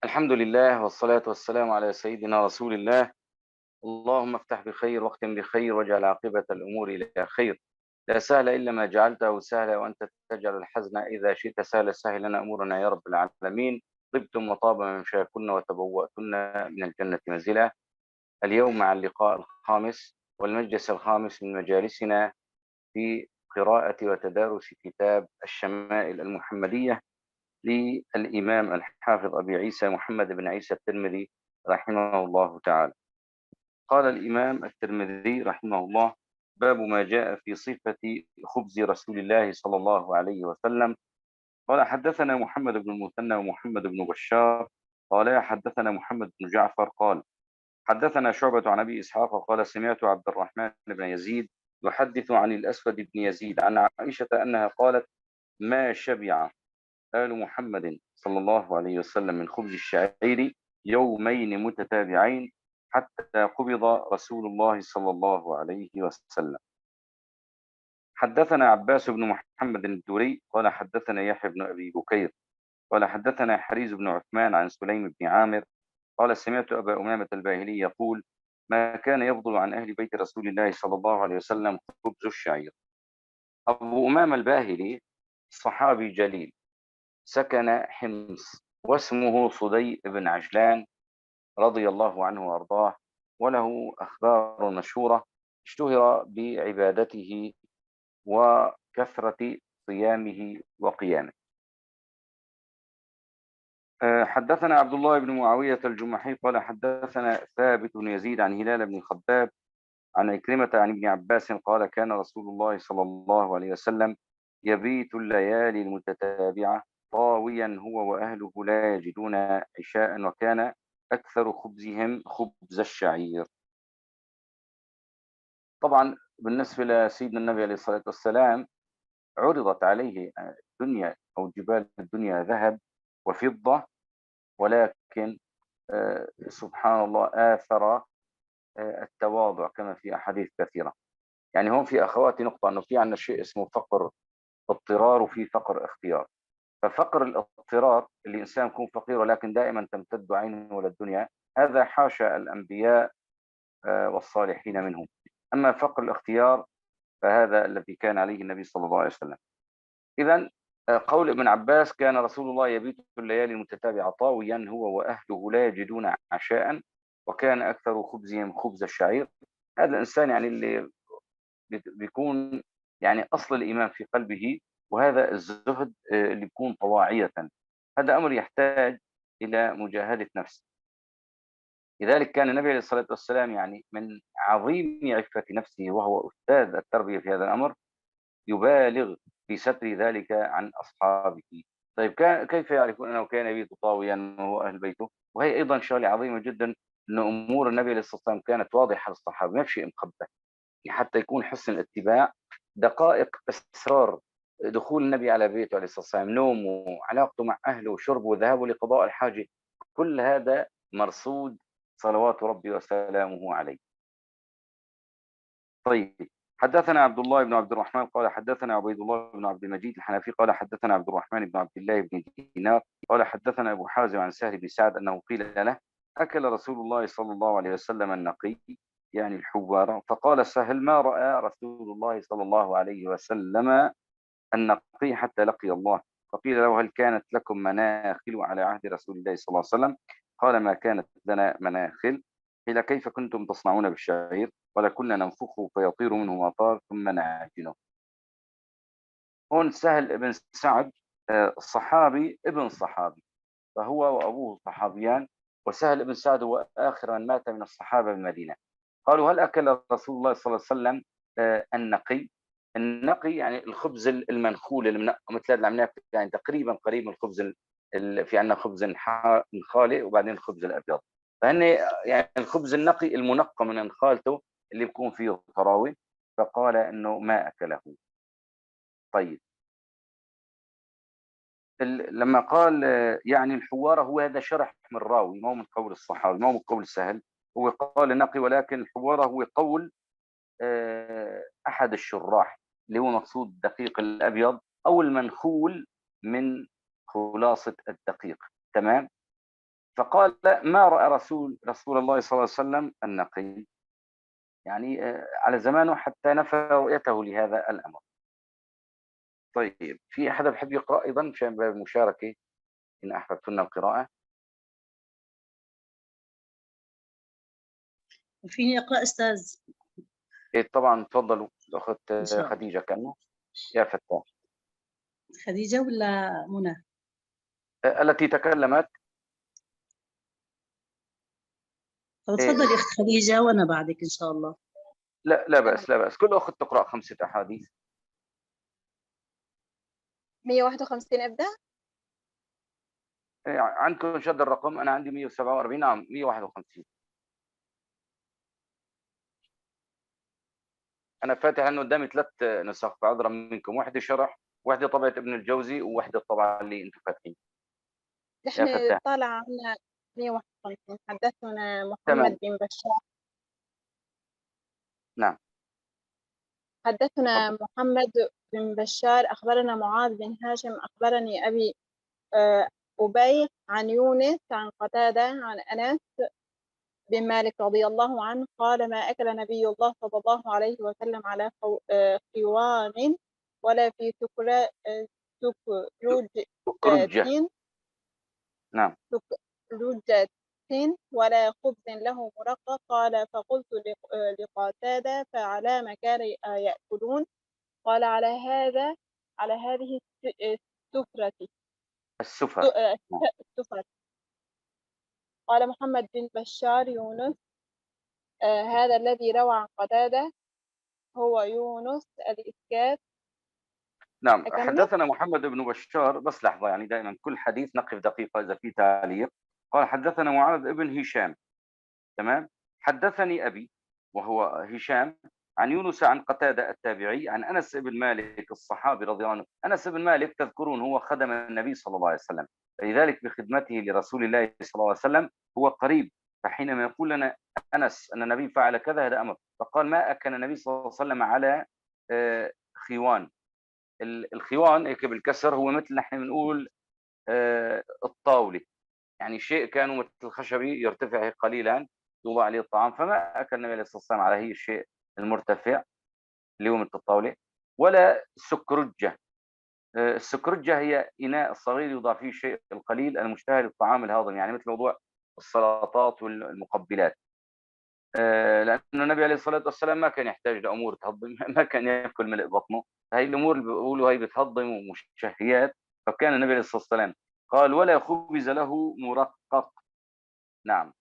الحمد لله والصلاة والسلام على سيدنا رسول الله. اللهم افتح بخير واختم بخير واجعل عاقبة الأمور إلى خير. لا سهل إلا ما جعلته سهلا وأنت تجعل الحزن إذا شئت سهلا. سهل لنا أمورنا يا رب العالمين. طبتم وطاب ممشاكن وتبوأتن من الجنة منزلا. اليوم مع اللقاء الخامس والمجلس الخامس من مجالسنا في قراءة وتدارس كتاب الشمائل المحمدية للإمام الحافظ أبي عيسى محمد بن عيسى الترمذي رحمه الله تعالى. قال الإمام الترمذي رحمه الله: باب ما جاء في صفة خبز رسول الله صلى الله عليه وسلم. قال: حدثنا محمد بن المثنى ومحمد بن بشار قال حدثنا محمد بن جعفر قال حدثنا شعبة عن أبي إسحاق قال سمعت عبد الرحمن بن يزيد يحدث عن الأسود بن يزيد عن عائشة أنها قالت: ما شبع آل محمد صلى الله عليه وسلم من خبز الشعير يومين متتابعين حتى قبض رسول الله صلى الله عليه وسلم. حدثنا عباس بن محمد الدوري قال حدثنا يحيى بن أبي بكير قال حدثنا حريز بن عثمان عن سليم بن عامر قال سمعت أبا أمامة الباهلي يقول: ما كان يفضل عن أهل بيت رسول الله صلى الله عليه وسلم خبز الشعير. أبو أمامة الباهلي صحابي جليل سكن حمص واسمه صدي بن عجلان رضي الله عنه وأرضاه، وله أخبار مشهورة اشتهر بعبادته وكثرة صيامه وقيامه. حدثنا عبد الله بن معاوية الجمحي قال حدثنا ثابت بن يزيد عن هلال بن خباب عن عكرمة عن ابن عباس قال: كان رسول الله صلى الله عليه وسلم يبيت الليالي المتتابعة طاويا هو وأهله لا يجدون عشاء، وكان أكثر خبزهم خبز الشعير. طبعا بالنسبة لسيدنا النبي عليه الصلاة والسلام عرضت عليه الدنيا أو جبال الدنيا ذهب وفضة، ولكن سبحان الله آثر التواضع كما في أحاديث كثيرة. يعني هون في أخواتي نقطة أنه في عندنا شيء اسمه فقر اضطرار وفي فقر اختيار. ففقر الاضطرار اللي إنسان يكون فقير ولكن دائما تمتد عينه إلى الدنيا، هذا حاشا الأنبياء والصالحين منهم. أما فقر الاختيار فهذا الذي كان عليه النبي صلى الله عليه وسلم. إذا قول ابن عباس: كان رسول الله يبيت الليالي المتتابعة طاويا هو وأهله لا يجدون عشاء، وكان أكثر خبزهم خبز الشعير. هذا الإنسان يعني اللي بيكون يعني أصل الإيمان في قلبه، وهذا الزهد اللي بيكون طواعية. هذا أمر يحتاج إلى مجاهدة نفس. لذلك كان النبي عليه الصلاة والسلام يعني من عظيم عفة نفسه، وهو أستاذ التربية في هذا الأمر، يبالغ في ستر ذلك عن أصحابه. طيب كيف يعرفون أنه كان يبيت طاويا وهو أهل بيته؟ وهي أيضا شغلة عظيمة جدا، أن أمور النبي عليه الصلاة والسلام كانت واضحة للصحابة، ما في شيء مخبى حتى يكون حسن الاتباع. دقائق أسرار دخول النبي على بيته عليه الصلاة والسلام، نومه، علاقته مع أهله، وشربه، وذهابه لقضاء الحاجة، كل هذا مرصود صلوات ربي وسلامه عليه. طيب، حدثنا عبد الله بن عبد الرحمن قال حدثنا عبيد الله بن عبد المجيد الحنفي قال حدثنا عبد الرحمن بن عبد الله بن دينار قال حدثنا أبو حازم عن سهل بن سعد أنه قيل له: أكل رسول الله صلى الله عليه وسلم النقي، يعني الحوار. فقال سهل: ما رأى رسول الله صلى الله عليه وسلم النقي حتى لقي الله. فقيل له: هل كانت لكم مناخل على عهد رسول الله صلى الله عليه وسلم؟ قال: ما كانت لنا مناخل. قيل: كيف كنتم تصنعون بالشعير؟ قال: كنا ننفخه فيطير منه مطار ثم نعجنه. هون سهل بن سعد صحابي ابن صحابي، فهو وأبوه صحابيان، وسهل بن سعد هو آخر من مات من الصحابة بالمدينة. قالوا: هل أكل رسول الله صلى الله عليه وسلم النقي؟ النقي يعني الخبز المنخول مثل هذا اللي عم ناكل، يعني تقريبا قريب من الخبز في عندنا خبز خالي وبعدين الخبز الأبيض. فهن يعني الخبز النقي المنقى من خالته اللي بيكون فيه طراوي. فقال إنه ما أكله. طيب، لما قال يعني الحوار، هو هذا شرح من راوي، ما هو من قول الصحابي، ما هو من قول سهل. هو قال نقي، ولكن الحوار هو قول أحد الشراح، اللي هو مقصود الدقيق الأبيض أو المنخول من خلاصة الدقيق. تمام. فقال ما رأى رسول الله صلى الله عليه وسلم النقي، يعني على زمانه حتى نفى رؤيته لهذا الأمر. طيب في أحد بحب يقرأ أيضا مشان باب المشاركة إن أحببتن القراءة؟ فيني أقرأ أستاذ؟ إيه طبعا تفضلوا الأخت إن شاء الله. خديجة كانوا يا فتاة خديجة ولا منى؟ التي تكلمت. طب إيه تفضل يا أخت خديجة وأنا بعدك إن شاء الله. لا بأس لا بأس، كل أخت تقرأ 5 أحاديث. 151 ابدأ. إيه عندكم شد الرقم؟ أنا عندي 147. نعم 151. أنا فاتح إنه قدامي 3 نسخ، فعذرا منكم، واحدة شرح، واحدة طبعة ابن الجوزي، وواحدة الطبعة اللي أنتم فاتحين. يا نحن فتاح طالع عنا 151. حدثنا تمام. محمد بن بشار. نعم حدثنا تفضل. محمد بن بشار أخبرنا معاذ بن هاشم أخبرني أبي أبي عن يونس عن قتادة عن أنس بن مالك رضي الله عنه قال ما أكل نبي الله صلى الله عليه وسلم على خوان ولا في كرجة. سكروجة نعم سكروجة ولا خبز له مرقق. قال فقلت لقتادة فعلى ما كان يأكلون؟ قال على هذه السفرة. السفر. نعم. السفرة. قال محمد بن بشار يونس هذا الذي روى عن قتادة هو يونس الإسكاف. نعم أكمل؟ حدثنا محمد بن بشار، بس لحظة، يعني دائما كل حديث نقف دقيقة إذا في تعليق. قال حدثنا معاذ بن هشام، تمام. حدثني أبي وهو هشام عن يونس عن قتادة التابعي عن أنس بن مالك الصحابي رضي الله عنه. أنس بن مالك تذكرون هو خدم النبي صلى الله عليه وسلم، فلذلك بخدمته لرسول الله صلى الله عليه وسلم هو قريب. فحينما يقول لنا أنس أن النبي فعل كذا هذا أمر. فقال ما أكل النبي صلى الله عليه وسلم على خوان. الخوان هيك بالكسر هو مثل نحن بنقول الطاولة، يعني شيء كانوا مثل خشبي يرتفع هيك قليلا يوضع عليه الطعام. فما أكل النبي عليه الصلاة والسلام على هي الشيء المرتفع اللي هو مثل الطاولة. ولا سكرجة. السكرجة هي إناء صغير يوضع فيه الشيء القليل المشتهى للطعام الهاضم، يعني مثل موضوع السلطات والمقبلات. لأنه النبي عليه الصلاة والسلام ما كان يحتاج لأمور تهضم ما كان يأكل ملء بطنه. هاي الأمور اللي بيقولوا هي بتهضم ومشتهيات. فكان النبي عليه الصلاة والسلام قال ولا خبز له مرقق. نعم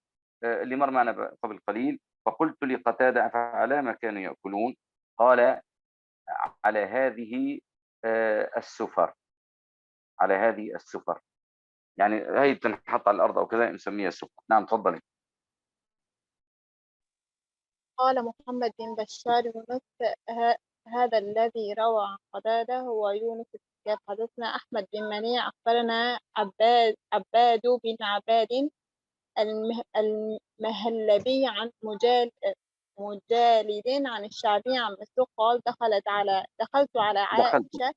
اللي مر معنا قبل قليل. فقلت لقتادة فعلى ما كانوا يأكلون؟ قال على هذه السفر، على هذه السفر، يعني هي بتنحط على الأرض أو كذا نسميها السفر. نعم تفضلي. قال محمد بن بشار يونس هذا الذي روى عن قتادة هو يونس الإسكاف. حدثنا أحمد بن منيع أخبرنا عباد بن عباد المهلبي عن مجالد عن الشعبي عن مسروق قال دخلت على دخلت. عائشة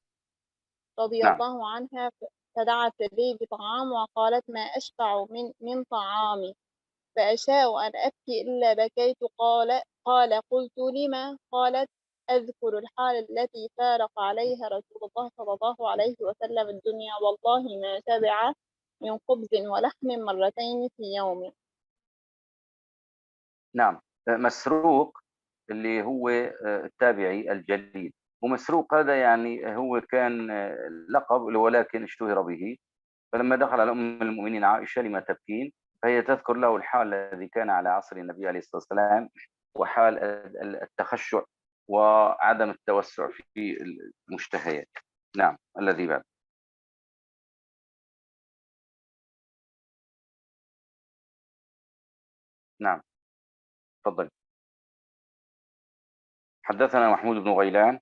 رضي نعم الله عنها فدعت لي بطعام وقالت ما أشبع من طعامي فأشاء أن أبكي إلا بكيت. قال قلت لما؟ قالت أذكر الحال التي فارق عليها رسول الله صلى الله عليه وسلم الدنيا والله ما شبع من خبز ولحم مرتين في يوم. نعم مسروق اللي هو التابعي الجليل. ومسروق هذا يعني هو كان لقب ولكن اشتهر به. فلما دخل على أم المؤمنين عائشة لما تبكين، فهي تذكر له الحال الذي كان على عصر النبي عليه الصلاة والسلام، وحال التخشع وعدم التوسع في المشتهيات. نعم الذي بعد. نعم تفضل. حدثنا محمود بن غيلان.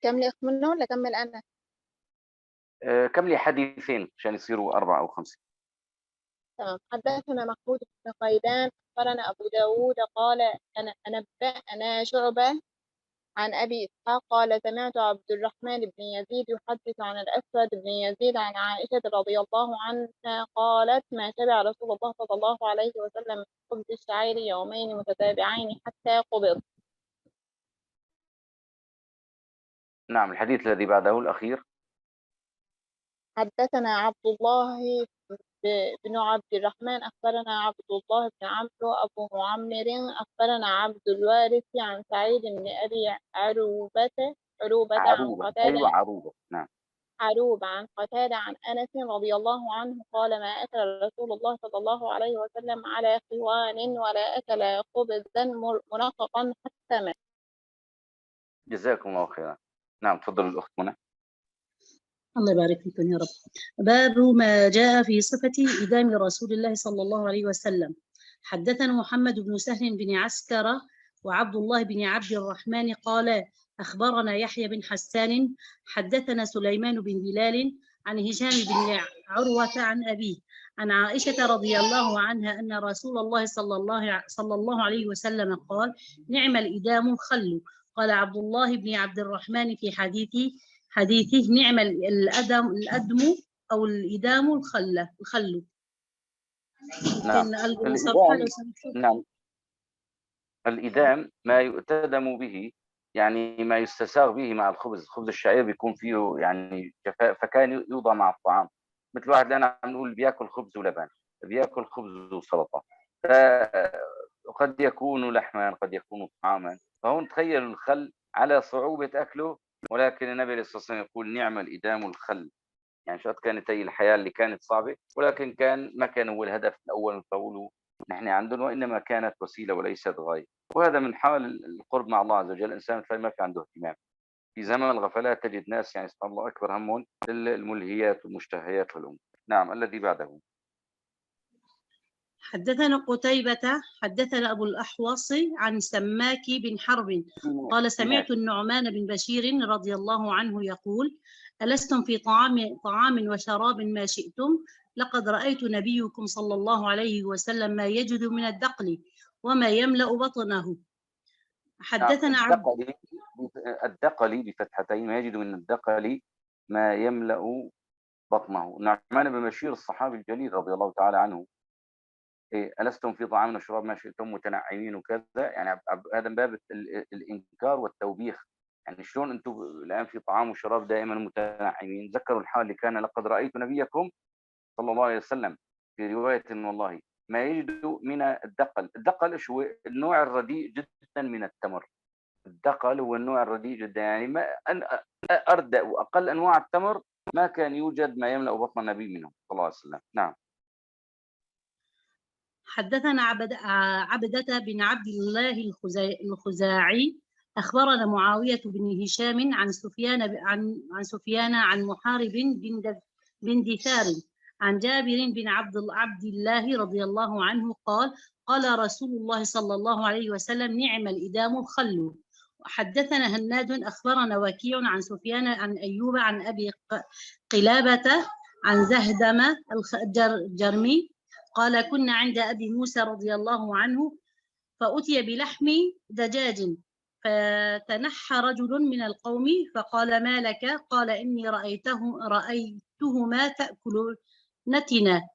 كمل منه ولا كمل أنا؟ كم لي حديثين عشان يصيروا 4 أو 5. تمام. حدثنا محمود بن غيلان أخبرنا أبو داود قال أنبأنا شعبة عن أبي إسحاق قال سمعت عبد الرحمن بن يزيد يحدث عن الأسود بن يزيد عن عائشة رضي الله عنها قالت ما شبع رسول الله صلى الله عليه وسلم من خبز الشعير يومين متتابعين حتى قبض. نعم. الحديث الذي بعده الأخير. حدثنا عبد الله بن عبد الرحمن أخبرنا عبد الله بن عمرو أبو معمر أخبرنا عبد الوارث عن سعيد بن أبي عروبة عن عروبة. قتادة أيوة عروبة. نعم. عروبة عن قتادة عن أنس رضي الله عنه قال ما أكل رسول الله صلى الله عليه وسلم على خوان ولا أكل خبزا منققا حتى مات. جزاكم الله خيرا. نعم تفضل الأخت منى. الله يبارك فيكم يا رب. باب ما جاء في صفة إدام رسول الله صلى الله عليه وسلم. حدثنا محمد بن سهل بن عسكر وعبد الله بن عبد الرحمن قال أخبرنا يحيى بن حسان حدثنا سليمان بن بلال عن هشام بن عروة عن أبيه عن عائشة رضي الله عنها أن رسول الله صلى الله عليه وسلم قال نعم الإدام الخل. قال عبد الله بن عبد الرحمن في حديثه نعم الأدم أو الإدام الخل. نعم. الإدام. نعم. الإدام ما يؤتدم به، يعني ما يستساغ به مع الخبز. خبز الشعير بيكون فيه يعني جفاء، فكان يوضع مع الطعام. مثل واحد اللي أنا عم نقول بياكل خبز ولبن، بياكل خبز وسلطة، قد يكون لحما قد يكون طعاما. فهون تخيلوا الخل على صعوبة أكله، ولكن النبي عليه الصلاة والسلام يقول نعم الإدام الخل. يعني شو كانت هي الحياة اللي كانت صعبة، ولكن ما كان هو الهدف الأول نقوله نحن عندنا، وإنما كانت وسيلة وليست غاية. وهذا من حال القرب مع الله عز وجل. الإنسان ما في عنده اهتمام. في زمن الغفلات تجد ناس يعني سبحان الله أكبر همهم الملهيات والمشتهيات والأمور. نعم. الذي بعده. حدثنا قتيبة حدثنا أبو الأحوص عن سماك بن حرب قال سمعت النعمان بن بشير رضي الله عنه يقول ألستم في طعام وشراب ما شئتم لقد رأيت نبيكم صلى الله عليه وسلم ما يجد من الدقل وما يملأ بطنه. حدثنا الدقل بفتحتين، ما يجد من الدقل ما يملأ بطنه. النعمان بن بشير الصحابي الجليل رضي الله تعالى عنه. ألستم في طعام وشراب ما شئتم متنعمين وكذا، يعني هذا من باب الإنكار والتوبيخ. يعني شلون أنتم الآن في طعام وشراب دائما متنعمين؟ ذكروا الحال اللي كان لقد رأيت نبيكم صلى الله عليه وسلم في رواية والله ما يجد من الدقل. الدقل إيش هو؟ النوع الرديء جدا من التمر. الدقل هو النوع الرديء جدا، يعني ما أردأ وأقل أنواع التمر ما كان يوجد ما يملأ بطن النبي منه صلى الله عليه وسلم. نعم. حدثنا عبدة بن عبد الله الخزاعي أخبرنا معاوية بن هشام عن سفيان عن محارب بن دثار عن جابر بن عبد الله رضي الله عنه قال رسول الله صلى الله عليه وسلم نعم الإدام الخل. حدثنا هناد أخبرنا وكيع عن سفيان عن أيوب عن أبي قلابة عن زهدم الجرمي قال كنا عند أبي موسى رضي الله عنه فأتي بلحم دجاج فتنحى رجل من القوم فقال ما لك؟ قال إني رأيتهما تأكل نتنا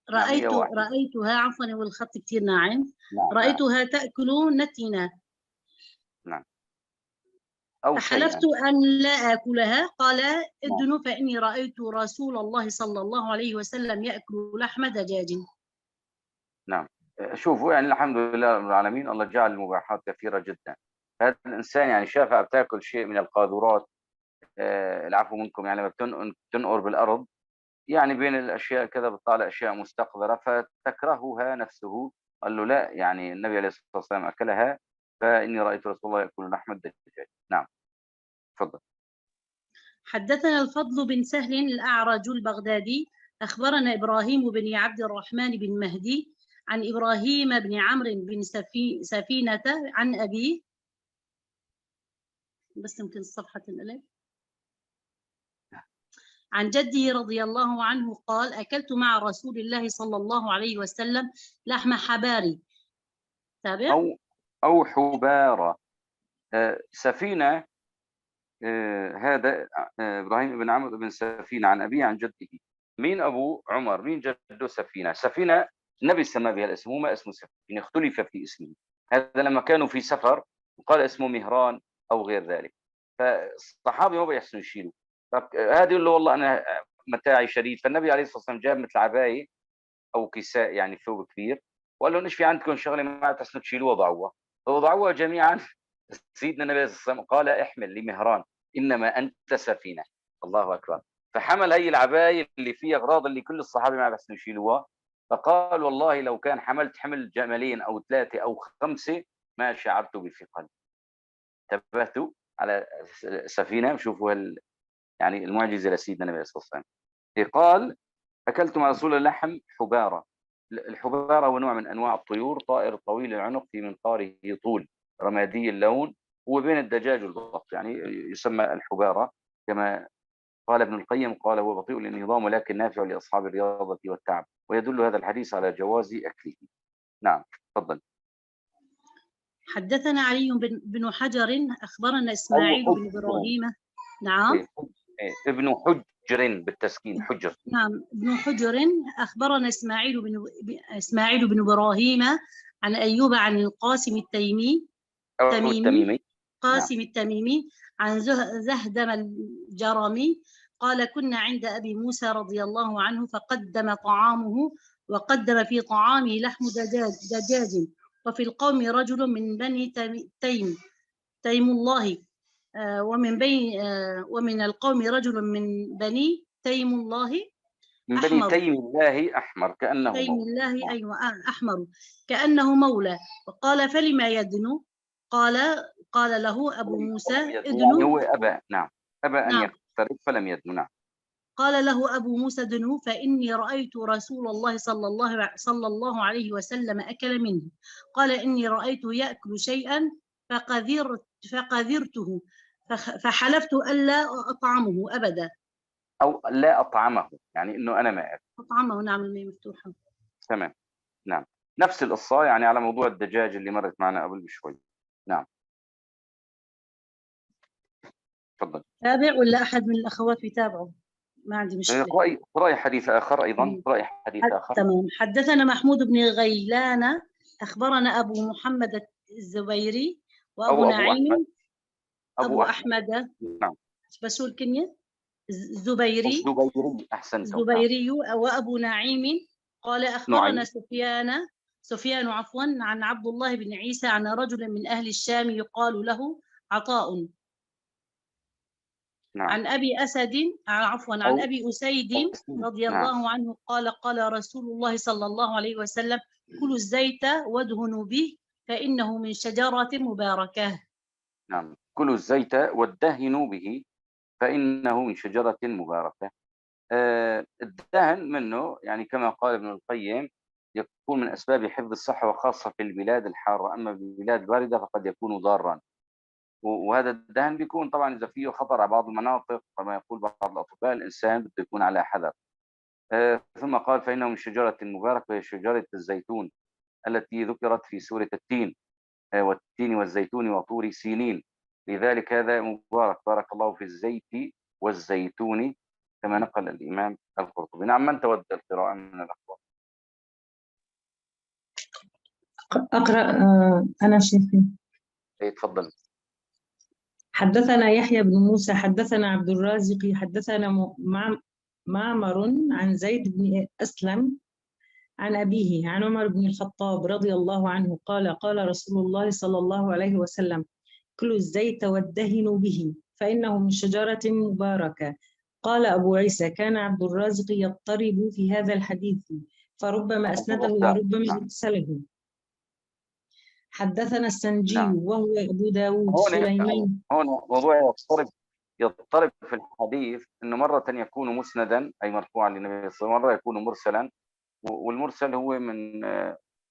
رأيتها عفوا والخط كتير ناعم. رأيتها تأكل نتنا. نعم. فحلفت أن لا آكلها. قال ادن فإني رأيت رسول الله صلى الله عليه وسلم يأكل لحم دجاج. نعم. شوفوا يعني الحمد لله رب العالمين، الله جعل المباحات كثيرة جدا. هذا الإنسان يعني شافها بتاكل شيء من القاذورات، العفو منكم، يعني لما بتنقر بالأرض، يعني بين الأشياء كذا بتطالع أشياء مستقذرة فتكرهها نفسه. قال له لا، يعني النبي عليه الصلاة والسلام أكلها، فإني رأيت رسول الله يأكل لحم الدجاج. نعم. تفضل. حدثنا الفضل بن سهل الأعرج البغدادي أخبرنا إبراهيم بن عبد الرحمن بن مهدي عن إبراهيم بن عمرو بن سفينة عن أبيه، بس يمكن الصفحة تنقلب، عن جده رضي الله عنه قال أكلت مع رسول الله صلى الله عليه وسلم لحم حباري. تابع. أو حبارة. سفينة، هذا إبراهيم بن عمرو بن سفينة عن أبيه عن جده. مين أبو عمر؟ مين جده سفينة؟ سفينة النبي سمى بها الاسم، هو ما اسمه سفينة، اختلف في اسمه. هذا لما كانوا في سفر وقال اسمه مهران أو غير ذلك، فالصحابة ما بيحسنوا يشيلوا. هذا يقول له والله أنا متاعي شديد، فالنبي عليه الصلاة والسلام جاب مثل عباية أو كساء، يعني ثوب كبير، وقال لهم ايش في عندكم شغله ما تحسنوا تشيلوها وضعوها، فوضعوها جميعا. سيدنا النبي صلى الله عليه وسلم قال احمل لمهران انما انت سفينه. الله اكبر. فحمل هي العبايه اللي فيها اغراض اللي كل الصحابه ما بيحسنوا يشيلوها، فقال والله لو كان حملت حمل جملين او 3 أو 5 ما شعرت بثقل. انتبهتوا على سفينه. شوفوا يعني المعجزه لسيدنا النبي صلى الله عليه وسلم. قال أكلت مع رسول الله لحم حبارة. الحبارة هو نوع من أنواع الطيور، طائر طويل العنق في منقاره طول، رمادي اللون، هو بين الدجاج والبط، يعني يسمى الحبارة كما قال ابن القيم، قال هو بطيء الانهضام ولكن نافع لأصحاب الرياضة والتعب، ويدل هذا الحديث على جواز أكله. نعم تفضل. حدثنا علي بن حجر أخبرنا أو إسماعيل بن حجر. إبراهيم. نعم. ابن حجر بالتسكين، حجر. نعم ابن حجر أخبرنا إسماعيل بن إبراهيم عن أيوب عن القاسم أو التميمي. نعم. قاسم التميمي عن زهدم الجرمي قال كنا عند أبي موسى رضي الله عنه فقدم طعامه وقدم في طعامه لحم دجاج وفي القوم رجل من بني تيم الله ومن القوم رجل من بني تيم الله من بني أحمر. تيم الله أحمر كأنه تيم مولى. الله أيوة أحمر كأنه مولى. وقال فلما يدنو؟ قال له أبو موسى يعني ادنو. هو أبى، نعم أبى أن نعم. يقترب فلم يدنو. نعم. قال له أبو موسى ادنو فإني رأيت رسول الله صلى الله عليه وسلم أكل منه. قال إني رأيته يأكل شيئا فقذرته فحلفت ألا أطعمه أبدا. أو لا أطعمه، يعني إنه أنا ما أكل. أطعمه، نعم الميم مفتوحة. تمام. نعم. نفس القصة يعني على موضوع الدجاج اللي مرت معنا قبل بشوي. نعم تفضل. تابع ولا أحد من الأخوات يتابعوا؟ ما عندي مشكلة. اقرأي حديث آخر أيضا. اقرأي حديث آخر. تمام. حدثنا محمود بن غيلان أخبرنا أبو محمد الزبيري وأبو أو أبو نعيم. أحمد. أبو أحمد. نعم. بس هو الكنية الزبيري. الزبيري أحسنتم. نعم. الزبيري وأبو نعيم قال أخبرنا نعيم. سفيان عن عبد الله بن عيسى عن رجل من أهل الشام يقال له عطاء. نعم. عن أبي أسيد رضي نعم. الله عنه قال رسول الله صلى الله عليه وسلم كلوا الزيت وادهنوا به فإنه من شجرة مباركة. نعم. كلوا الزيت وادهنوا به فإنه من شجرة مباركة. الدهن منه يعني كما قال ابن القيم يكون من أسباب حفظ الصحة وخاصة في البلاد الحارة، أما في البلاد الباردة فقد يكون ضارا. وهذا الدهن بيكون طبعا إذا فيه خطر على بعض المناطق كما يقول بعض الأطباء الإنسان بده يكون على حذر. ثم قال فإنه من شجرة مباركة وهي شجرة الزيتون التي ذكرت في سورة التين، والتين والزيتون وطور سينين، لذلك هذا مبارك، بارك الله في الزيت والزيتون كما نقل الإمام القرطبي. نعم. من تود القراءة من الأخبار؟ أقرأ أنا شيخي. تفضل. حدثنا يحيى بن موسى حدثنا عبد الرازق حدثنا معمر عن زيد بن أسلم عن أبيه عن عمر بن الخطاب رضي الله عنه قال رسول الله صلى الله عليه وسلم كلوا الزيت وادهنوا به فإنه من شجرة مباركة. قال أبو عيسى كان عبد الرازق يضطرب في هذا الحديث فربما أسنده وربما أرسله. حدثنا السنجي. نعم. وهو أبو داود سليمان. هون موضوع يضطرب في الحديث أنه مرة يكون مسندا أي مرفوعا للنبي صلى الله عليه وسلم، مرة يكون مرسلا، والمرسل هو من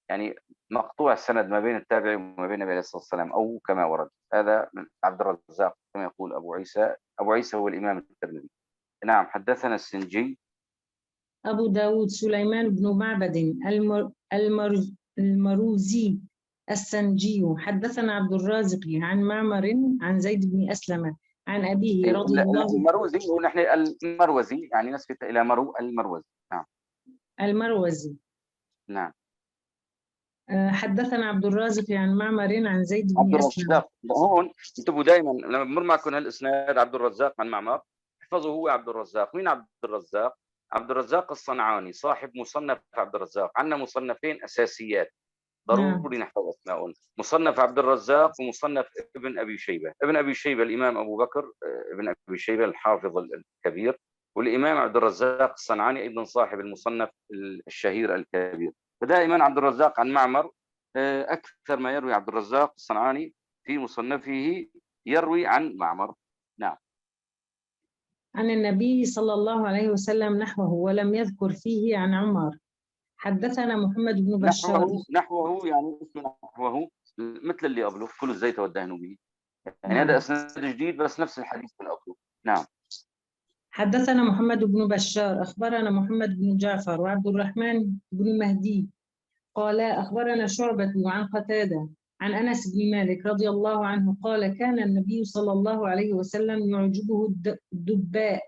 يعني مقطوع السند ما بين التابعي وما بين النبي عليه الصلاة والسلام أو كما ورد. هذا من عبد الرزاق كما يقول أبو عيسى هو الإمام الترمذي. نعم. حدثنا السنجي. أبو داود سليمان بن معبد المروزي السنجي حدثنا عبد الرازق عن معمر عن زيد بن أسلم عن أبيه رضي الله المروزي ونحن المروزي يعني نسبة إلى المروزي. نعم. المروزي. نعم. حدثنا عبد الرازق عن معمر عن زيد عبد بن أسلم. الرزاق هون انتبهوا دائما لما بمر معكم هالاسناد عبد الرزاق عن معمر احفظوا هو عبد الرزاق. مين عبد الرزاق؟ عبد الرزاق الصنعاني صاحب مصنف عبد الرزاق. عندنا مصنفين اساسيات ضروري نحفظ اسمائهم، مصنف عبد الرزاق ومصنف ابن ابي شيبه. ابن ابي شيبه الامام ابو بكر ابن ابي شيبه الحافظ الكبير، والامام عبد الرزاق الصنعاني ايضا صاحب المصنف الشهير الكبير. فدائما عبد الرزاق عن معمر اكثر ما يروي عبد الرزاق الصنعاني في مصنفه يروي عن معمر. نعم. عن النبي صلى الله عليه وسلم نحوه ولم يذكر فيه عن عمر. حدثنا محمد بن بشار. نحوه يعني اسمه نحوه مثل اللي قبله كل الزيت والدهن به، يعني هذا اسناد جديد بس نفس الحديث اللي قبله. نعم. حدثنا محمد بن بشار أخبرنا محمد بن جعفر وعبد الرحمن بن مهدي قال أخبرنا شعبة عن قتادة عن أنس بن مالك رضي الله عنه قال كان النبي صلى الله عليه وسلم يعجبه الدباء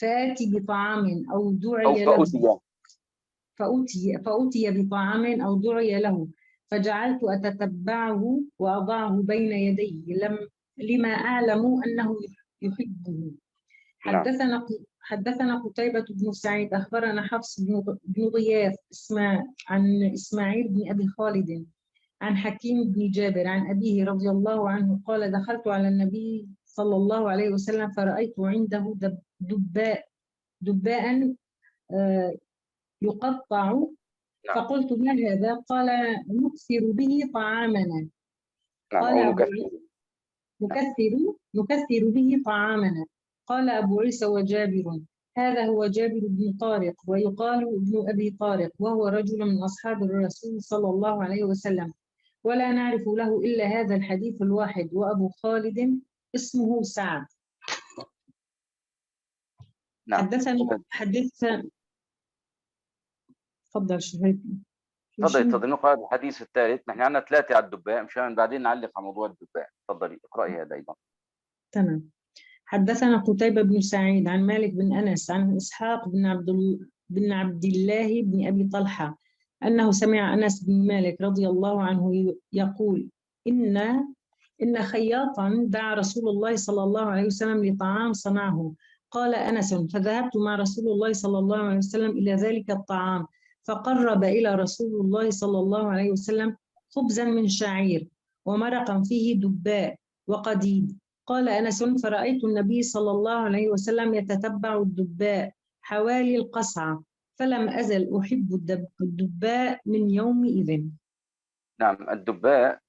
فآتي بطعام أو دعي له فأتي بطعام أو دعي له فجعلت أتتبعه وأضعه بين يدي لما أعلم أنه يحبه. حدثنا قتيبة بن سعيد أخبرنا حفص بن غياث عن إسماعيل بن أبي خالد عن حكيم بن جابر عن أبيه رضي الله عنه قال دخلت على النبي صلى الله عليه وسلم فرأيت عنده دباء يقطع فقلت ما هذا؟ قال نكثر به طعامنا. قال نكثر به طعامنا. قال أبو عيسى وجابر هذا هو جابر بن طارق ويقال ابن أبي طارق وهو رجل من أصحاب الرسول صلى الله عليه وسلم ولا نعرف له إلا هذا الحديث الواحد وأبو خالد اسمه سعد. نعم. حدثنا تفضل شهيد. تفضلي نقرأ الحديث الثالث. نحن عندنا 3 على الدباء مشان بعدين نعلق على موضوع الدباء. تفضلي اقرأي هذا أيضا. تمام. حدثنا قتيبة بن سعيد عن مالك بن أنس عن إسحاق بن عبد الله بن أبي طلحة أنه سمع أنس بن مالك رضي الله عنه يقول إن خياطا دعا رسول الله صلى الله عليه وسلم لطعام صنعه. قال أنس فذهبت مع رسول الله صلى الله عليه وسلم إلى ذلك الطعام فقرب إلى رسول الله صلى الله عليه وسلم خبزا من شعير ومرقا فيه دباء وقديد. قال أنس فرأيت النبي صلى الله عليه وسلم يتتبع الدباء حوالي القصعة فلم أزل أحب الدباء من يومئذ. نعم. الدباء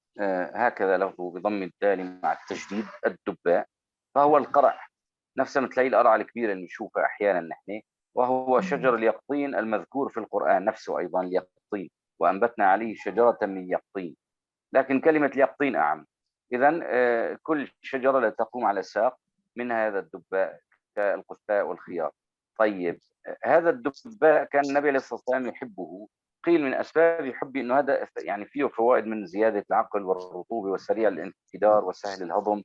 هكذا له بضم الدال مع التجديد الدباء، فهو القرع نفسه مثل القرعة الكبيرة اللي نشوفها أحيانا نحن، وهو شجر اليقطين المذكور في القرآن نفسه أيضا اليقطين وأنبتنا عليه شجرة من يقطين، لكن كلمة اليقطين أعم. إذن كل شجرة لا تقوم على ساق من هذا الدباء كالقثاء والخيار. طيب هذا الدباء كان النبي عليه الصلاة والسلام يحبه. قيل من أسباب يحب أنه هذا يعني فيه فوائد من زيادة العقل والرطوبة والسريع الانفجار وسهل الهضم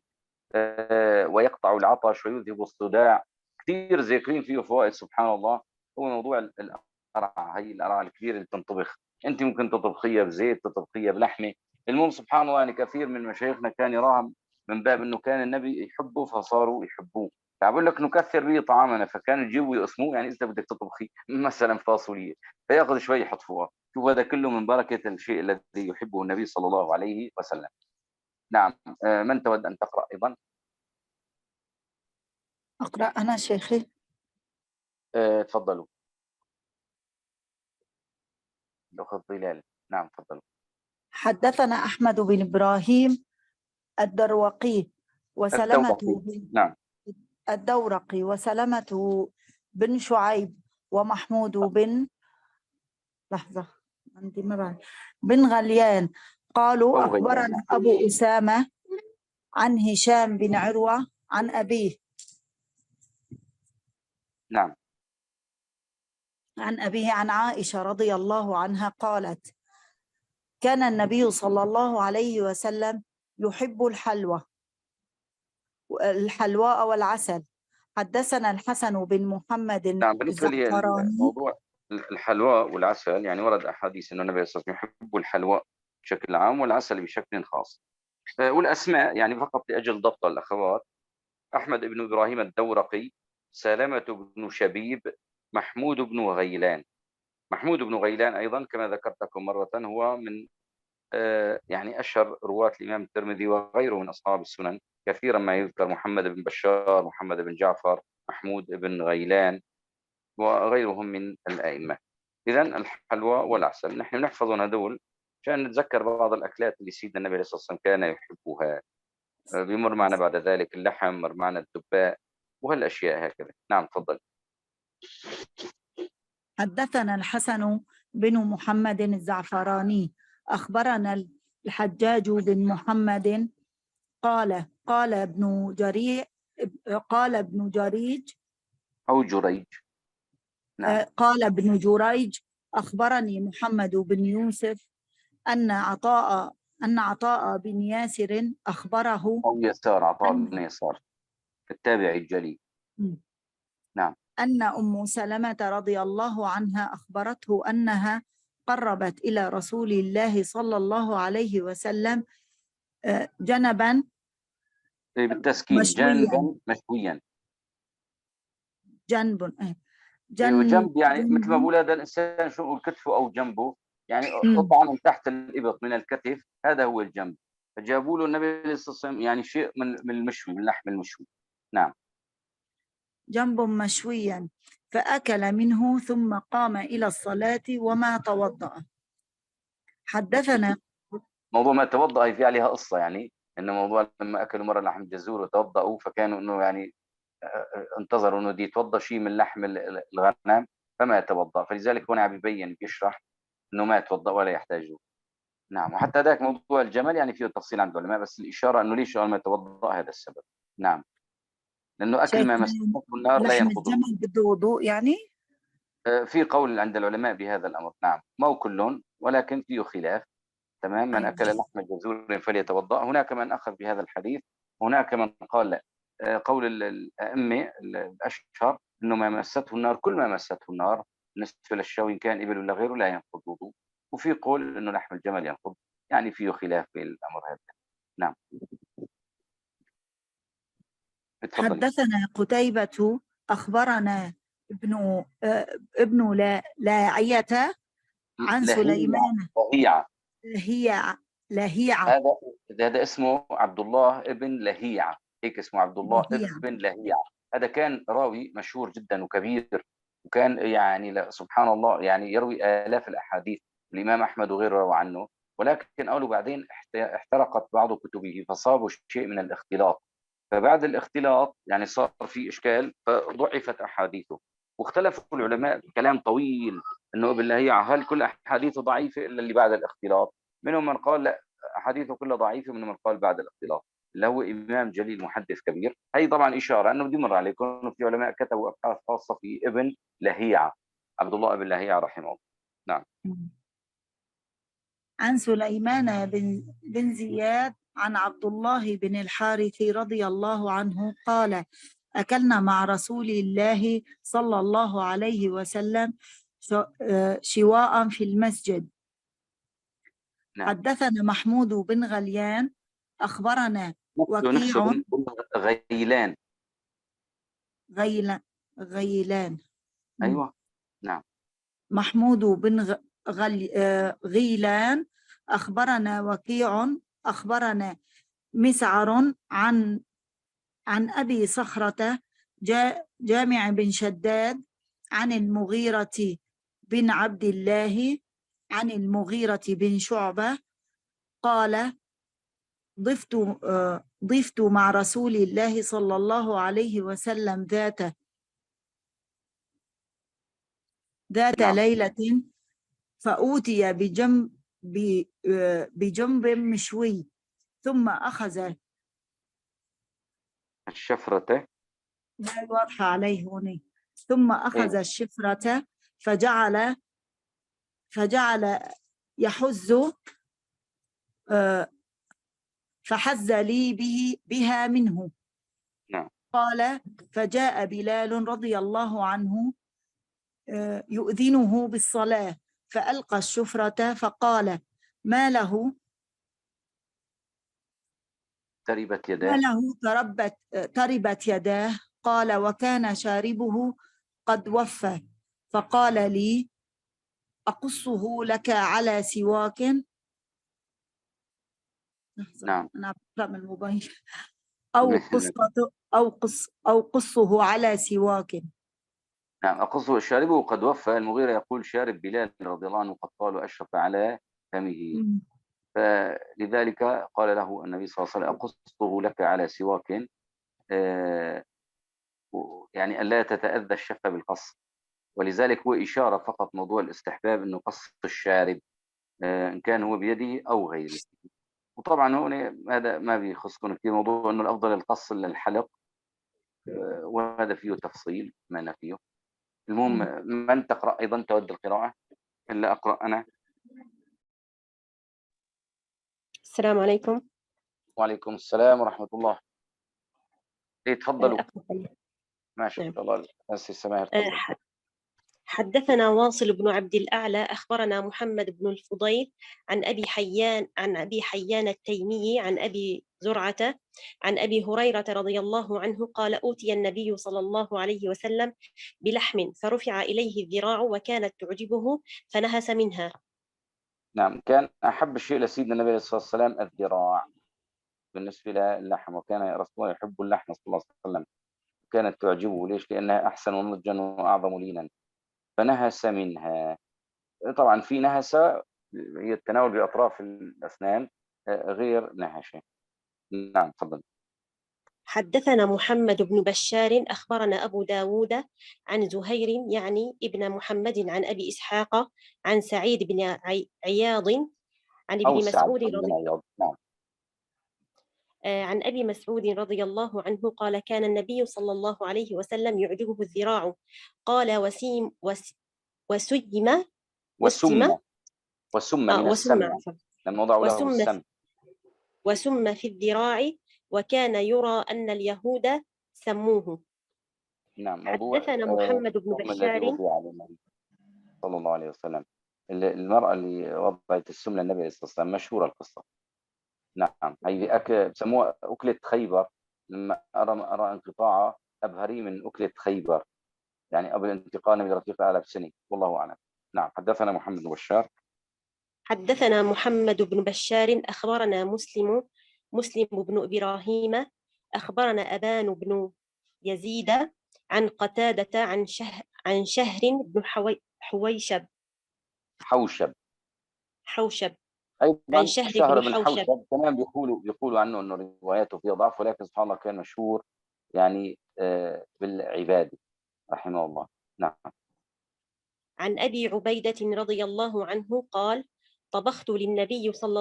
ويقطع العطش ويذهب الصداع. كثير ذاكرين فيه فوائد سبحان الله. هو موضوع القرعة، هي القرعة الكبيرة اللي تنطبخ، أنت ممكن تطبخيها بزيت تطبخيها بلحمة. المهم سبحان الله يعني كثير من مشايخنا كان يراها من باب انه كان النبي يحبه فصاروا يحبوه. فبقول لك نكثر به طعامنا، فكانوا يجيبوا يقسموه يعني اذا بدك تطبخي مثلا فاصوليا فياخذ شوي يحط فوقها. شوف هذا كله من بركه الشيء الذي يحبه النبي صلى الله عليه وسلم. نعم. من تود ان تقرا ايضا؟ اقرا انا شيخي. تفضلوا. الاخت ظلال. نعم تفضلوا. حدثنا أحمد بن إبراهيم الدورقي وسلمة نعم. الدورقي وسلمة بن شعيب ومحمود بن بن غليان قالوا أخبرنا أبو أسامة عن هشام بن عروة عن أبيه. نعم. عن أبيه عن عائشة رضي الله عنها قالت كان النبي صلى الله عليه وسلم يحب الحلواء والعسل. حدثنا الحسن بن محمد نعم، بالنسبة الزعفراني. لموضوع الحلواء والعسل، يعني ورد أحاديث أنه النبي صلى الله عليه وسلم يحب الحلواء بشكل عام والعسل بشكل خاص. والأسماء يعني فقط لأجل ضبط الأخوات: أحمد بن إبراهيم الدورقي، سلامة بن شبيب، محمود بن غيلان. محمود بن غيلان أيضا كما ذكرت لكم مرة هو من يعني أشهر رواة الإمام الترمذي وغيره من أصحاب السنن، كثيرا ما يذكر محمد بن بشار، محمد بن جعفر، محمود بن غيلان وغيرهم من الأئمة. إذا الحلوى والعسل نحن نحفظهم هذول عشان نتذكر بعض الأكلات اللي سيدنا النبي صلى الله عليه وسلم كان يحبها. بيمر معنا بعد ذلك اللحم، مر معنا الدباء وهالأشياء هكذا. نعم تفضل. حدثنا الحسن بن محمد الزعفراني أخبرنا الحجاج بن محمد قال ابن جريج أو جريج. نعم. قال ابن جريج أخبرني محمد بن يوسف أن عطاء بن ياسر أخبره، أو يسار، عطاء بن يسار التابعي الجليل. نعم. أن أم سلمة رضي الله عنها أخبرته أنها قربت إلى رسول الله صلى الله عليه وسلم جنبا بالتسكين، جنبا مشويا. جنب جنب يعني مثل ما بقول هذا الإنسان شو نقول كتفه أو جنبه، يعني قطعة من تحت الإبط من الكتف، هذا هو الجنب. فجابوا له النبي صلى الله عليه وسلم يعني شيء من المشوي، من اللحم المشوي. نعم. جنب مشويا فأكل منه ثم قام إلى الصلاة وما توضأ. حدثنا موضوع ما توضأ هي في عليها قصة، يعني إنه موضوع لما أكلوا مرة لحم جزور وتوضأوا فكانوا إنه يعني انتظروا إنه دي يتوضأ شيء من لحم الغنم فما يتوضأ، فلذلك هنا عم يبين بيشرح إنه ما يتوضأ ولا يحتاج. نعم. وحتى ذاك موضوع الجمل يعني فيه تفصيل عند العلماء، بس الإشارة إنه ليش ما يتوضأ هذا السبب. نعم. لأنه أكل ما مسته النار لا لحم ينقض الجمل بده وضوء يعني؟ في قول عند العلماء بهذا الأمر. نعم، ما هو كلهم ولكن فيه خلاف. تمام. من أكل لحم جزور فليتوضأ. هناك من أخذ بهذا الحديث، هناك من قال لا. قول الأئمة الأشهر إنه ما مسته النار، كل ما مسته النار بالنسبة للشوي إن كان إبل ولا غيره لا ينقض وضوء. وفي قول إنه لحم الجمل ينقض، يعني فيه خلاف في الأمر هذا. نعم. حدثنا قتيبة أخبرنا ابن لاعية عن سليمان. لهيعة. هذا اسمه عبد الله ابن لهيعة، هيك اسمه عبد الله ابن لهيعة. هذا كان راوي مشهور جدا وكبير، وكان يعني سبحان الله يعني يروي آلاف الأحاديث. الإمام أحمد وغيره روى عنه، ولكن قالوا بعدين احترقت بعض كتبه فصابوا شيء من الاختلاط. فبعد الاختلاط يعني صار في إشكال فضعفت أحاديثه، واختلفوا العلماء كلام طويل انه ابن لهيعة هل كل احاديثه ضعيفه الا اللي بعد الاختلاط؟ منهم من قال لا احاديثه كلها ضعيفه، ومنهم من قال بعد الاختلاط، اللي هو امام جليل محدث كبير. هي طبعا اشاره انه بدي مر عليكم انه في علماء كتبوا ابحاث خاصه في ابن لهيعة، عبد الله ابن لهيعة رحمه الله. نعم. عن سليمان بن زياد عن عبد الله بن الحارث رضي الله عنه قال أكلنا مع رسول الله صلى الله عليه وسلم شواء في المسجد. نعم. حدثنا محمود بن غليان أخبرنا وكيع. غيلان. أيوة. نعم. محمود بن غيلان أخبرنا وكيع أخبرنا مسعر عن أبي صخرة جامع بن شداد عن المغيرة بن عبد الله عن المغيرة بن شعبة قال ضفت مع رسول الله صلى الله عليه وسلم ذات ليلة فأوتي بجنب مشوي ثم أخذ الشفرة، لا واضحة عليه هنا، ثم أخذ الشفرة فجعل يحز فحز لي بها منه. نعم. قال فجاء بلال رضي الله عنه يؤذنه بالصلاة، فألقى الشفرة فقال ما له تربت ما يداه. له تربت يداه. قال وكان شاربه قد وفى. فقال لي أقصه لك على سواك. نعم. أنا بقرأ من الموبايل. أو قصه على سواك. نعم. أقصه شاربه قد وفى. المغيرة يقول شارب بلال رضي الله عنه قد طال وأشرف على فمه، فلذلك قال له النبي صلى الله عليه وسلم أقصه لك على سواك، يعني ألا تتأذى الشفة بالقص. ولذلك هو إشارة فقط، موضوع الاستحباب أنه قص الشارب إن كان هو بيده أو غيره. وطبعا هون هذا ما بيخصكم كثير، موضوع أنه الأفضل القص للحلق، وهذا فيه تفصيل ما فيه. المهم من تقرأ أيضا تود القراءة إلا أقرأ أنا؟ السلام عليكم. وعليكم السلام ورحمة الله. تفضلوا. أقرأ. ما شاء نعم. الله. أسي السماهر تفضل. حدثنا واصل بن عبد الأعلى أخبرنا محمد بن الفضيل عن أبي حيان التيمي عن أبي زرعة عن أبي هريرة رضي الله عنه قال أوتي النبي صلى الله عليه وسلم بلحم فرفع إليه الذراع وكانت تعجبه فنهس منها. نعم. كان أحب الشيء لسيدنا النبي صلى الله عليه وسلم الذراع بالنسبة للحم، وكان رسول الله يحب اللحم صلى الله عليه وسلم، كانت تعجبه. ليش؟ لأنها أحسن نضجا وأعظم لينا، فنهس منها. طبعا في نهسة هي التناول بأطراف الأسنان غير نهشة. نعم تفضل. حدثنا محمد بن بشار أخبرنا أبو داود عن زهير يعني ابن محمد عن أبي إسحاق عن سعيد بن عياض عن ابن مسعود نعم. عن أبي مسعود رضي الله عنه قال كان النبي صلى الله عليه وسلم يعجبه الذراع. قال وسم من السم، لما وضعوا له السم. وسم في الذراع وكان يرى أن اليهود سموه. نعم. حدثنا محمد بن بشار صلى الله عليه وسلم، المرأة اللي وضعت السم للنبي صلى الله عليه وسلم، مشهورة القصة. نعم. هي بسموها أكلة خيبر، لما أرى انقطاع أبهري من أكلة خيبر، يعني قبل انتقال من رفيق الأعلى بسنة، والله أعلم. نعم. حدثنا محمد بن بشار. حدثنا محمد بن بشار أخبرنا مسلم بن إبراهيم أخبرنا أبان بن يزيد عن قتادة عن شهر بن حوشب أيضا عن شهر شهر بن بن حوشب كمان بيقولوا عنه أنه رواياته فيها ضعف، ولكن سبحان الله كان مشهور يعني بالعبادة رحمه الله. نعم. عن أبي عبيدة رضي الله عنه قال طبخت للنبي صلى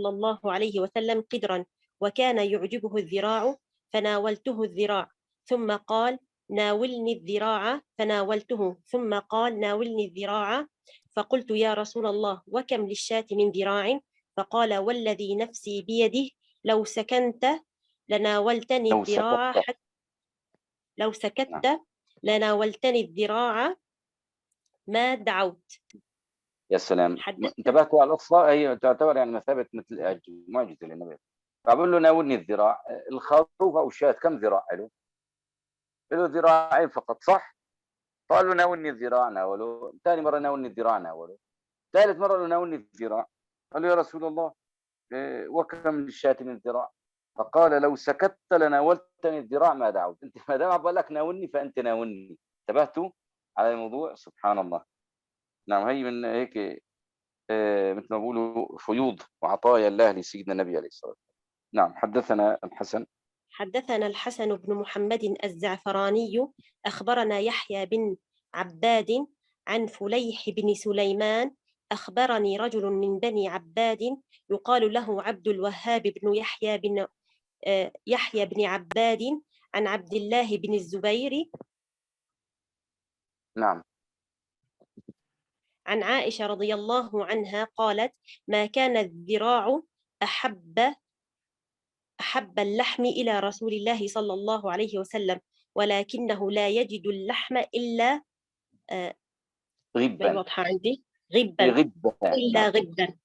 الله عليه وسلم قدرا وكان يعجبه الذراع فناولته الذراع ثم قال ناولني الذراع فناولته ثم قال ناولني الذراع فقلت يا رسول الله وكم للشاة من ذراع؟ فقال والذي نفسي بيده لو سكنت لناولتني الذراع لو سكت لناولتني الذراع ما دعوت. يا سلام. انتبهتوا على القصة، هي تعتبر يعني مثابة مثل معجزة للنبي. فبقول له ناولني الذراع. الخروف أو الشاة كم ذراع له؟ له ذراعين فقط، صح؟ قال له ناولني الذراع، ناوله. ثاني مرة ناولني الذراع، ناوله. ثالث مرة له ناولني الذراع. قال له يا رسول الله وكم للشاة من الذراع؟ فقال لو سكت لناولتني الذراع ما دعوت. انت ما دام بقول لك ناولني فانت ناولني. انتبهتوا على الموضوع؟ سبحان الله. نعم. هي من هيك مثل ما بيقولوا فيوض وعطايا الله لسيدنا النبي عليه الصلاة والسلام. نعم. حدثنا الحسن. حدثنا الحسن بن محمد الزعفراني أخبرنا يحيى بن عباد عن فليح بن سليمان أخبرني رجل من بني عباد يقال له عبد الوهاب بن يحيى بن عباد عن عبد الله بن الزبير. نعم. عن عائشة رضي الله عنها قالت: ما كان الذراع أحب اللحم إلى رسول الله صلى الله عليه وسلم، ولكنه لا يجد اللحم إلا غبا. واضحة عندي غبا غبا. إلا نعم. غبا،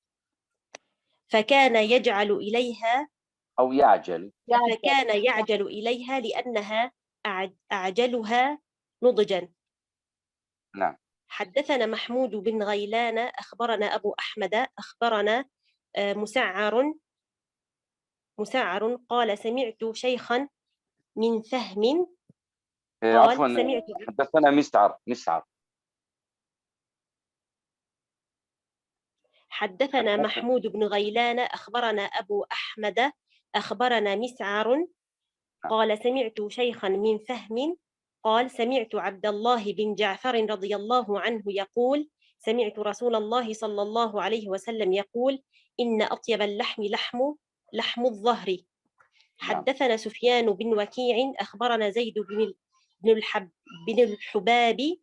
فكان يجعل إليها أو يعجل. فكان يعجل إليها لأنها أعجلها نضجا. نعم. حدثنا محمود بن غيلان أخبرنا أبو أحمد أخبرنا مسعر قال: سمعت شيخا من فهم قال: عفوا، سمعت حدثنا مسعر. حدثنا محمود بن غيلان أخبرنا أبو أحمد أخبرنا مسعر قال: سمعت شيخا من فهم قال: سمعت عبد الله بن جعفر رضي الله عنه يقول: سمعت رسول الله صلى الله عليه وسلم يقول: إن أطيب اللحم لحم الظهر. حدثنا سفيان بن وكيع أخبرنا زيد بن الحباب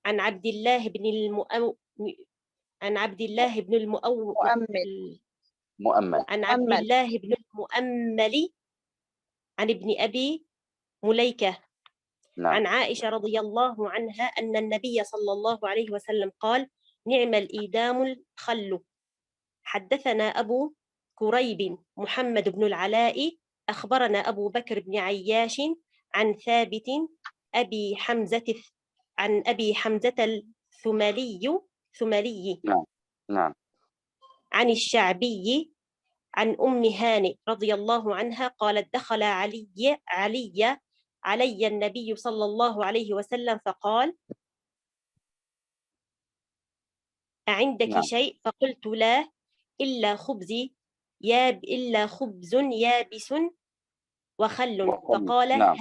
عن عبد الله بن مؤمل. عن عبد الله بن المؤمل عن ابن أبي مليكة نعم. عن عائشة رضي الله عنها أن النبي صلى الله عليه وسلم قال: نعم الإيدام الخل. حدثنا أبو كريب محمد بن العلاء أخبرنا أبو بكر بن عياش عن ثابت عن أبي حمزة الثملي نعم. نعم. عن الشعبي عن أم هانئ رضي الله عنها قالت: دخل علي النبي صلى الله عليه وسلم فقال: أعندك نعم. شيء؟ فقلت: لا، إلا خبز يابس وخل. فقال: نعم.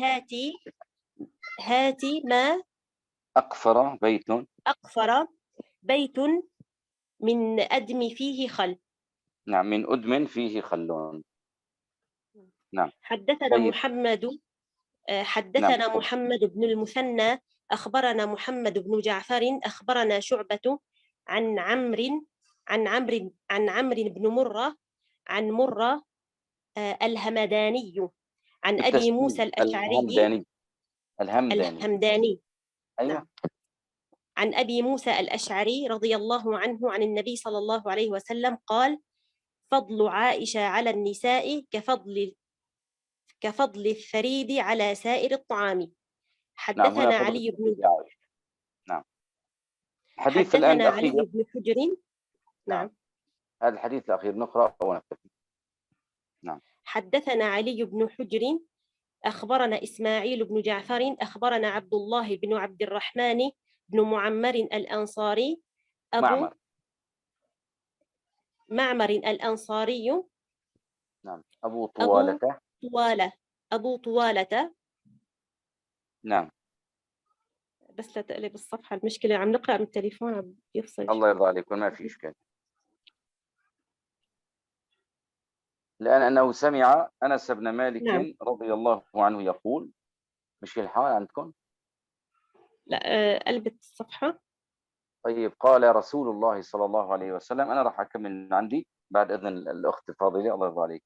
هاتي ما أقفر بيت من أدم فيه خل. نعم، من أدم فيه خلون. نعم. حدثنا طيب. نعم. محمد بن المثنى أخبرنا محمد بن جعفر أخبرنا شعبة عن عمرو بن مرة عن مرة الهمداني عن أبي موسى الأشعري الهمداني. أيوة. نعم. عن أبي موسى الأشعري رضي الله عنه عن النبي صلى الله عليه وسلم قال: فضل عائشة على النساء كفضل الثريد على سائر الطعام. حدثنا علي بن نعم. الحديث الآن الأخير. علي بن حجر. نعم. هذا الحديث الأخير نقرأ ونكتفي. نعم. حدثنا علي بن حجر أخبرنا إسماعيل بن جعفر أخبرنا عبد الله بن عبد الرحمن بن معمر الأنصاري معمر الأنصاري. نعم. أبو طوالة. نعم. بس لا تقلب الصفحة، المشكلة عم نقرأ من التليفون عم يفصل. الله يرضى عليك، ما في إشكال. لأن أنه سمع أنس بن مالك نعم. رضي الله عنه يقول، مش الحال عندكم؟ لا، قلبت الصفحة. طيب. قال رسول الله صلى الله عليه وسلم، أنا راح أكمل من عندي بعد إذن الأخت الفاضلة الله يرضى عليك.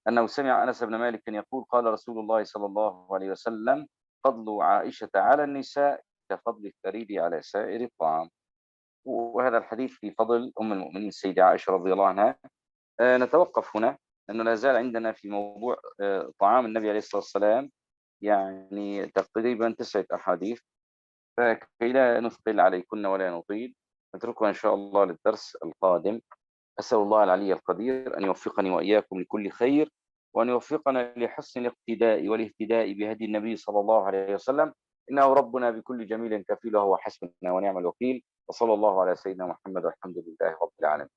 أنه سمع أنس بن مالك يقول: قال رسول الله صلى الله عليه وسلم: فضل عائشة على النساء كفضل الثريد على سائر الطعام. وهذا الحديث في فضل أم المؤمنين السيدة عائشة رضي الله عنها. نتوقف هنا، لأنه لا زال عندنا في موضوع طعام النبي عليه الصلاة والسلام يعني تقريبا 9 أحاديث، فكي لا نثقل عليكن ولا نطيل نتركها إن شاء الله للدرس القادم. أسأل الله العلي القدير أن يوفقني وإياكم لكل خير، وأن يوفقنا لحسن الاقتداء والاهتداء بهدي النبي صلى الله عليه وسلم، إنه ربنا بكل جميل كفيل وهو حسبنا ونعم الوكيل. وصلى الله على سيدنا محمد والحمد لله رب العالمين.